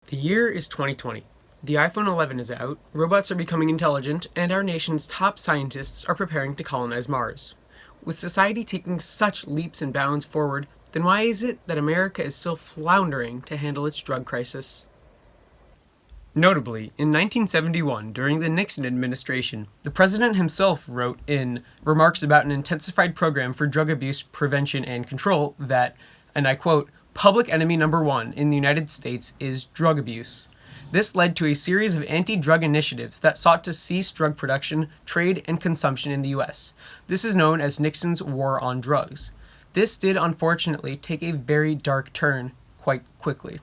The year is 2020. The iPhone 11 is out, robots are becoming intelligent, and our nation's top scientists are preparing to colonize Mars. With society taking such leaps and bounds forward, then why is it that America is still floundering to handle its drug crisis? Notably, in 1971, during the Nixon administration, the president himself wrote in remarks about an intensified program for drug abuse prevention and control that, and I quote, "Public enemy number one in the United States is drug abuse." This led to a series of anti-drug initiatives that sought to cease drug production, trade, and consumption in the US. This is known as Nixon's War on Drugs. This did unfortunately take a very dark turn quite quickly.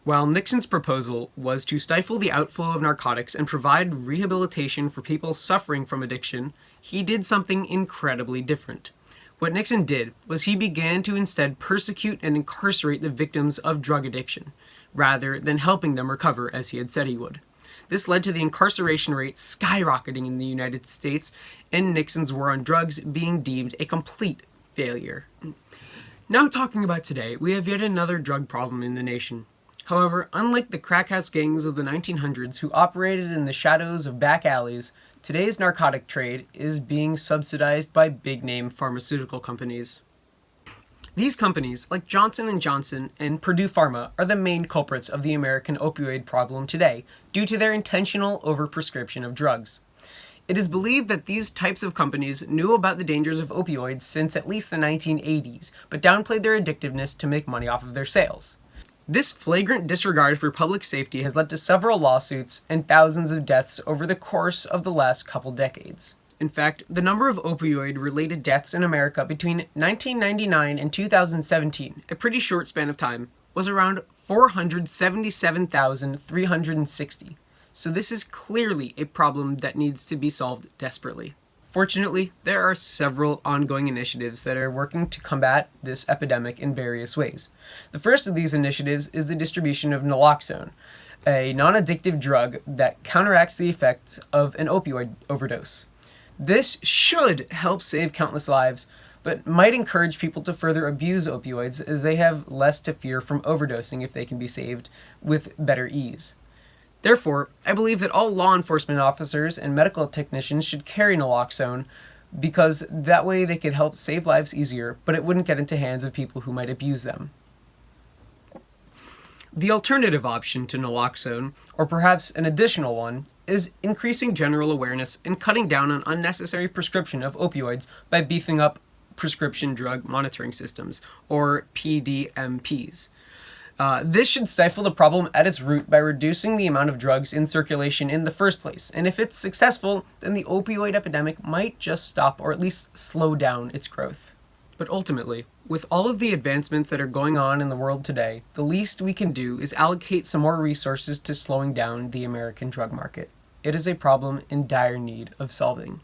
While Nixon's proposal was to stifle the outflow of narcotics and provide rehabilitation for people suffering from addiction, he did something incredibly different. What Nixon did was he began to instead persecute and incarcerate the victims of drug addiction, rather than helping them recover as he had said he would. This led to the incarceration rate skyrocketing in the United States and Nixon's war on drugs being deemed a complete failure. Now talking about today, we have yet another drug problem in the nation. However, unlike the crack house gangs of the 1900s who operated in the shadows of back alleys, today's narcotic trade is being subsidized by big-name pharmaceutical companies. These companies, like Johnson & Johnson and Purdue Pharma, are the main culprits of the American opioid problem today due to their intentional overprescription of drugs. It is believed that these types of companies knew about the dangers of opioids since at least the 1980s, but downplayed their addictiveness to make money off of their sales. This flagrant disregard for public safety has led to several lawsuits and thousands of deaths over the course of the last couple decades. In fact, the number of opioid-related deaths in America between 1999 and 2017, a pretty short span of time, was around 477,360. So this is clearly a problem that needs to be solved desperately. Fortunately, there are several ongoing initiatives that are working to combat this epidemic in various ways. The first of these initiatives is the distribution of naloxone, a non-addictive drug that counteracts the effects of an opioid overdose. This should help save countless lives, but might encourage people to further abuse opioids as they have less to fear from overdosing if they can be saved with better ease. Therefore, I believe that all law enforcement officers and medical technicians should carry naloxone because that way they could help save lives easier, but it wouldn't get into hands of people who might abuse them. The alternative option to naloxone, or perhaps an additional one, is increasing general awareness and cutting down on unnecessary prescription of opioids by beefing up prescription drug monitoring systems, or PDMPs. This should stifle the problem at its root by reducing the amount of drugs in circulation in the first place, and if it's successful, then the opioid epidemic might just stop or at least slow down its growth. But ultimately, with all of the advancements that are going on in the world today, the least we can do is allocate some more resources to slowing down the American drug market. It is a problem in dire need of solving.